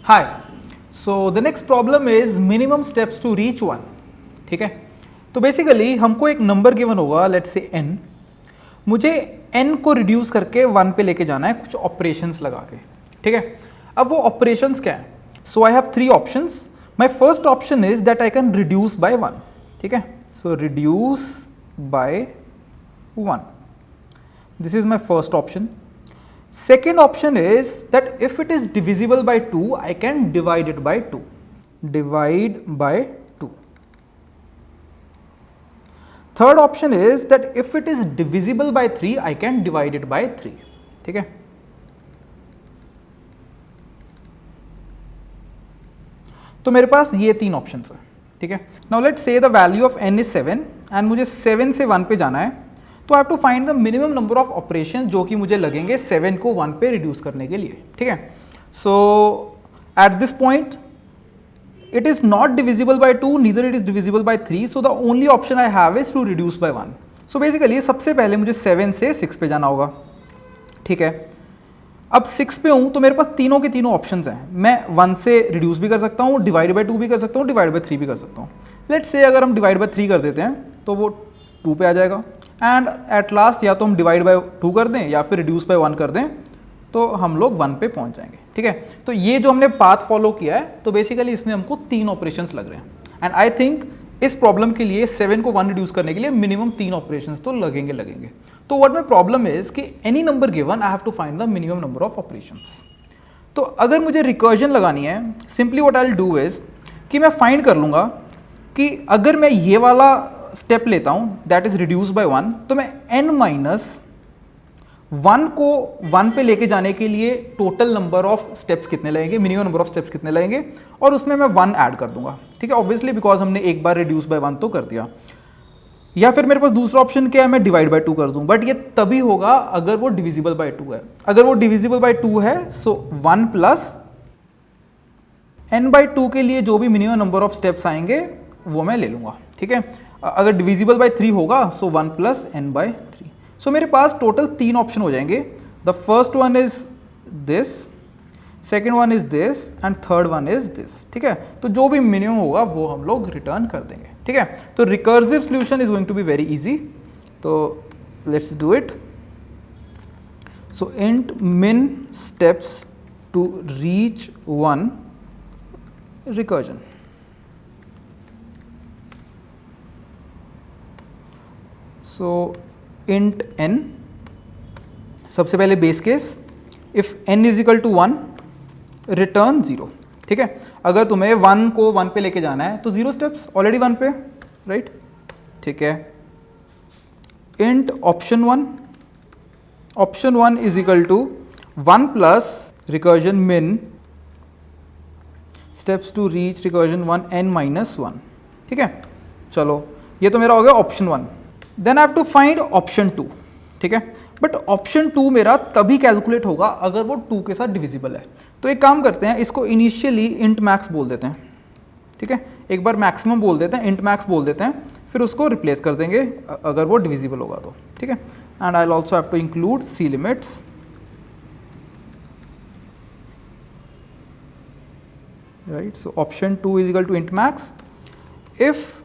Hi. So the next problem is minimum steps to reach 1. ठीक है, तो basically हमको एक नंबर गिवन होगा, लेट्स से n. मुझे n को रिड्यूस करके 1 पे लेके जाना है कुछ ऑपरेशंस लगा के. ठीक है, अब वो ऑपरेशंस क्या है? So I have 3 options. My first option is that I can reduce by 1. ठीक है, so reduce by 1. This is my first option. Second option is that if it is divisible by 2, I can divide it by 2. Divide by 2. Third option is that if it is divisible by 3, I can divide it by 3. ठीक है, तो मेरे पास ये 3 options है. ठीक है, now let's say the value of n is 7 and मुझे 7 से 1 पे जाना है. तो I have to find the minimum number of operation जो कि मुझे लगेंगे 7 को 1 पे रिड्यूस करने के लिए. ठीक है, so at this point it is not divisible by 2, neither it is divisible by 3, so the only option I have is to reduce by 1. So basically सबसे पहले मुझे 7 से 6 पे जाना होगा. ठीक है, अब 6 पे हूँ तो मेरे पास तीनों के तीनों ऑप्शंस हैं. मैं 1 से रिड्यूस भी कर सकता हूँ, डिवाइड बाय 2 भी कर सकता हूँ, डिवाइड बाय 3 भी कर सकता हूँ. लेट्स से अगर हम डिवाइड बाय 3 कर देते हैं तो वो 2 पे आ जाएगा. एंड एट लास्ट या तो हम डिवाइड बाय 2 कर दें या फिर रिड्यूस बाय 1 कर दें तो हम लोग 1 पे पहुंच जाएंगे. ठीक है, तो ये जो हमने पाथ फॉलो किया है तो बेसिकली इसमें हमको 3 ऑपरेशंस लग रहे हैं. एंड आई थिंक इस प्रॉब्लम के लिए 7 को 1 रिड्यूस करने के लिए मिनिमम 3 ऑपरेशंस तो लगेंगे. तो व्हाट माय प्रॉब्लम इज कि any number given I have to find the minimum number of operations. तो अगर मुझे रिकर्जन लगानी है, simply what I will do is कि मैं फाइंड कर लूँगा कि अगर मैं ये वाला स्टेप लेता हूं दैट इज रिड्यूस बाय 1, तो मैं n माइनस 1 को 1 पे लेके जाने के लिए टोटल नंबर ऑफ स्टेप्स कितने लगेंगे, मिनिमम नंबर ऑफ स्टेप्स कितने लगेंगे, और उसमें मैं 1 ऐड कर दूंगा. ठीक है, ऑब्वियसली बिकॉज हमने एक बार रिड्यूस बाय 1 तो कर दिया. या फिर मेरे पास दूसरा ऑप्शन क्या है, मैं डिवाइड बाय 2 कर दूं, बट ये तभी होगा अगर वो डिविजिबल बाय 2 है. अगर वो डिविजिबल बाय 2 है सो 1 प्लस n बाय 2 के लिए जो भी मिनिमम नंबर ऑफ स्टेप्स आएंगे वो मैं ले लूंगा. ठीक है, अगर डिविजिबल बाय 3 होगा सो 1 प्लस n बाय 3. सो मेरे पास टोटल 3 ऑप्शन हो जाएंगे. The first one is this, second one is this and third one is this. ठीक है, तो जो भी मिनिमम होगा वो हम लोग रिटर्न कर देंगे. ठीक है, तो recursive solution is going to be very easy. तो let's do it. So int min steps to reach 1 recursion. So int n, सबसे पहले base case, if n is equal to 1 return 0. ठीक है, अगर तुम्हें 1 को 1 पे लेके जाना है तो 0 स्टेप्स, ऑलरेडी 1 पे, राइट. ठीक है, int option 1, option 1 is equal to 1 plus recursion min steps to reach recursion 1 n minus 1. ठीक है, चलो ये तो मेरा हो गया option 1. Then I have to find option 2. ठीक है, बट ऑप्शन 2 मेरा तभी कैलकुलेट होगा अगर वो 2 के साथ डिविजिबल है. तो एक काम करते हैं, इसको इनिशियली इंट मैक्स बोल देते हैं. ठीक है, एक बार मैक्सिमम बोल देते हैं, इंट मैक्स बोल देते हैं, फिर उसको रिप्लेस कर देंगे अगर वो डिविजिबल होगा तो. ठीक है, and I will also have to include C limits. Right, so option 2 is equal to int max. If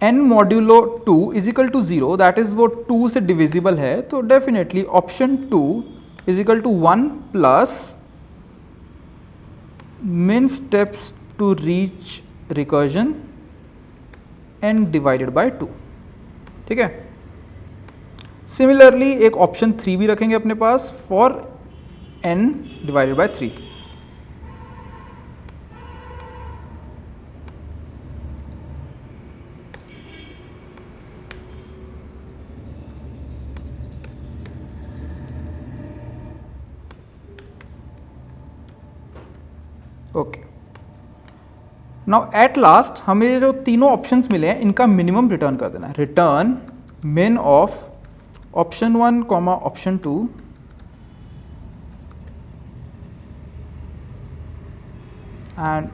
n modulo 2 is equal to 0, that is वो 2 से डिविजिबल है, तो definitely option 2 is equal to 1 plus min steps to reach recursion n divided by 2. ठीक है, similarly एक option 3 भी रखेंगे अपने पास for n divided by 3. Okay, now at last हमें जो तीनों ऑप्शंस मिले हैं इनका मिनिमम रिटर्न कर देना है. रिटर्न मिन of option 1 comma option 2 and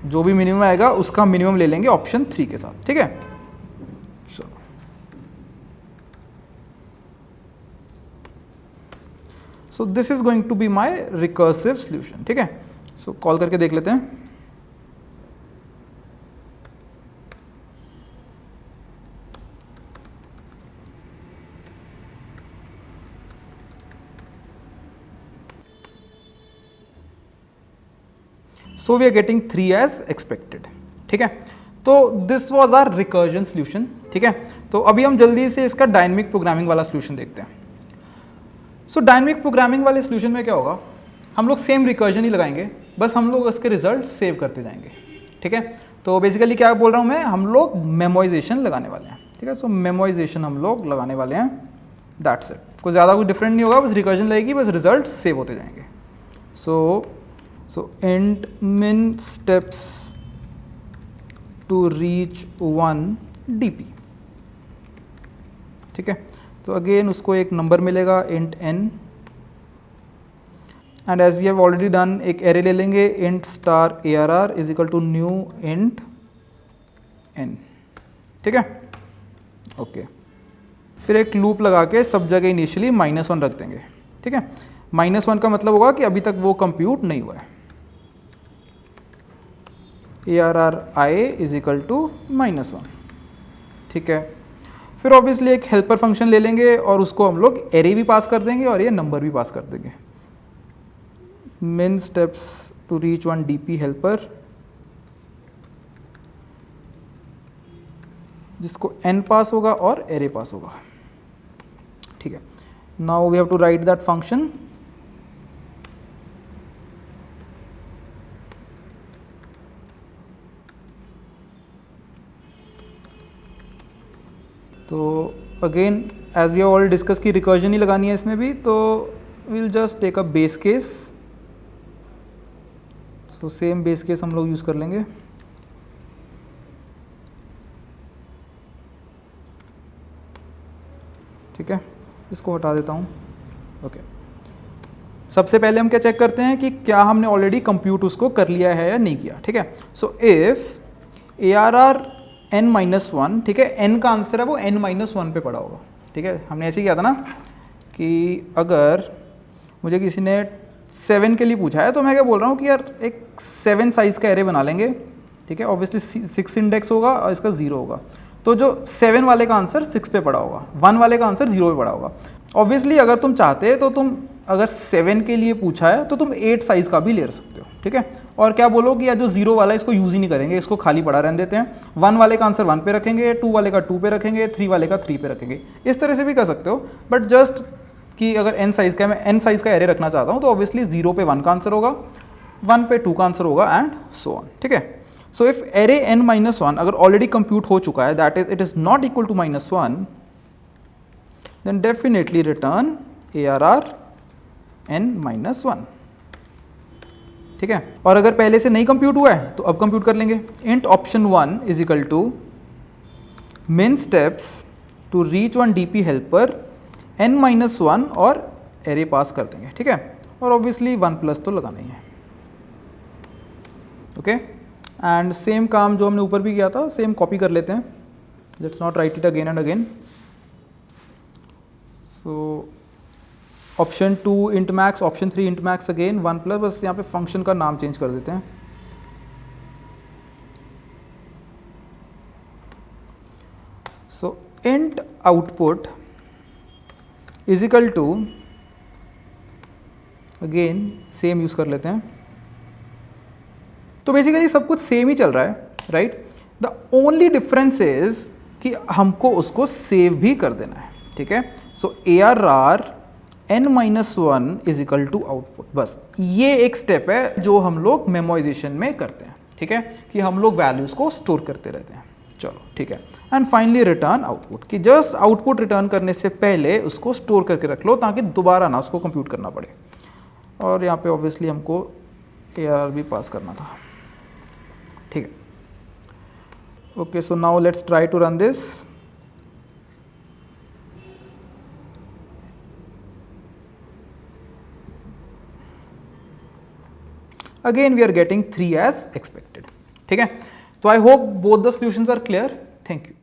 जो भी मिनिमम आएगा उसका मिनिमम ले लेंगे ऑप्शन 3 के साथ. ठीक है, so this is going to be my recursive solution, ठीक है। सो कॉल करके देख लेते हैं। So we are getting 3 as expected, ठीक है। तो this was our recursion solution, ठीक है। तो अभी हम जल्दी से इसका डायनेमिक प्रोग्रामिंग वाला सोल्यूशन देखते हैं। सो डायनेमिक प्रोग्रामिंग वाले सोल्यूशन में क्या होगा, हम लोग सेम रिकर्जन ही लगाएंगे, बस हम लोग इसके रिजल्ट सेव करते जाएंगे, ठीक है। तो बेसिकली क्या बोल रहा हूँ मैं, हम लोग मेमोइजेशन लगाने वाले हैं, ठीक है। सो मेमोइजेशन हम लोग लगाने वाले हैं, दैट्स इट। कोई ज़्यादा कुछ डिफरेंट नहीं होगा, बस रिकर्जन लगेगी, बस रिजल्ट सेव होते जाएंगे। So int min steps to reach 1 dp, ठीक है। तो अगेन उसको एक नंबर मिलेगा int n, and as we have already done एक एरे ले लेंगे int star arr is equal to new int n, ठीक है। ओके, फिर एक लूप लगा के सब जगह इनिशियली -1 रख देंगे, ठीक है। -1 का मतलब होगा कि अभी तक वो कंप्यूट नहीं हुआ है। arri इज इक्वल टू -1, ठीक है। फिर ऑब्वियसली एक हेल्पर फंक्शन ले लेंगे और उसको हम लोग एरे भी पास कर देंगे और ये नंबर भी पास कर देंगे। min steps to reach 1 dp helper, जिसको n पास होगा और एरे पास होगा, ठीक है। Now we have to write that function. तो again as we have already discuss की रिकर्जन ही लगानी है इसमें भी, तो will just take a base case. So same base case हम लोग यूज़ कर लेंगे। ठीक है, इसको हटा देता हूँ। ओके, सबसे पहले हम क्या चेक करते हैं कि क्या हमने ऑलरेडी कंप्यूट उसको कर लिया है या नहीं किया, ठीक है। सो इफ ARR n-1, ठीक है, n का आंसर है वो n-1 पे पड़ा होगा, ठीक है। हमने ऐसे ही किया था ना कि अगर मुझे किसी ने 7 के लिए पूछा है तो मैं क्या बोल रहा हूँ कि यार एक 7 साइज़ का एरे बना लेंगे, ठीक है। ऑब्वियसली 6 इंडेक्स होगा और इसका 0 होगा, तो जो 7 वाले का आंसर 6 पे पड़ा होगा, 1 वाले का आंसर 0 पे पड़ा होगा। ऑब्वियसली अगर तुम चाहते तो तुम अगर 7 के लिए पूछा है तो तुम 8 साइज़ का भी ले सकते हो, ठीक है। और क्या बोलो कि यार जो 0 वाला है इसको यूज़ ही नहीं करेंगे, इसको खाली पड़ा रहने देते हैं। 1 वाले का आंसर 1 पे रखेंगे, 2 वाले का 2 पे रखेंगे, 3 वाले का 3 पे रखेंगे। इस तरह से भी कर सकते हो, बट जस्ट कि अगर n साइज़ का मैं n साइज़ का एरे रखना चाहता हूँ तो ऑब्वियसली 0 पे 1 का आंसर होगा, 1 पे 2 का आंसर होगा एंड सो ऑन, ठीक है। सो इफ एरे n-1 अगर ऑलरेडी कंप्यूट हो चुका है, that is it is not equal to -1, then definitely return ARR n-1, ठीक है। और अगर पहले से नहीं कंप्यूट हुआ है तो अब कंप्यूट कर लेंगे। Int option 1 is equal to min steps to reach 1 dp helper n-1 और एरे पास कर देंगे, ठीक है। और ऑब्वियसली 1+ तो लगाना ही है, ओके। एंड सेम काम जो हमने ऊपर भी किया था सेम कॉपी कर लेते हैं। Let's not right it again and again. So option 2 int max, option 3 int max again 1+, बस यहाँ पे फंक्शन का नाम चेंज कर देते हैं। So int output is equal to, again same use कर लेते हैं। तो बेसिकली सब कुछ सेम ही चल रहा है, right. The only difference is कि हमको उसको सेव भी कर देना है, ठीक है। So ARR n-1 is equal to output, बस ये एक स्टेप है जो हम लोग मेमोइजेशन में करते हैं, ठीक है, कि हम लोग वैल्यूज को स्टोर करते रहते हैं। चलो ठीक है, एंड फाइनली रिटर्न आउटपुट, कि जस्ट आउटपुट रिटर्न करने से पहले उसको स्टोर करके रख लो ताकि दोबारा ना उसको कंप्यूट करना पड़े। और यहाँ पे ऑब्वियसली हमको ARR भी पास करना था, ठीक है। Okay, so now let's try to run this. Again we are getting 3 as expected, ठीक है। तो I hope both the solutions are clear. Thank you.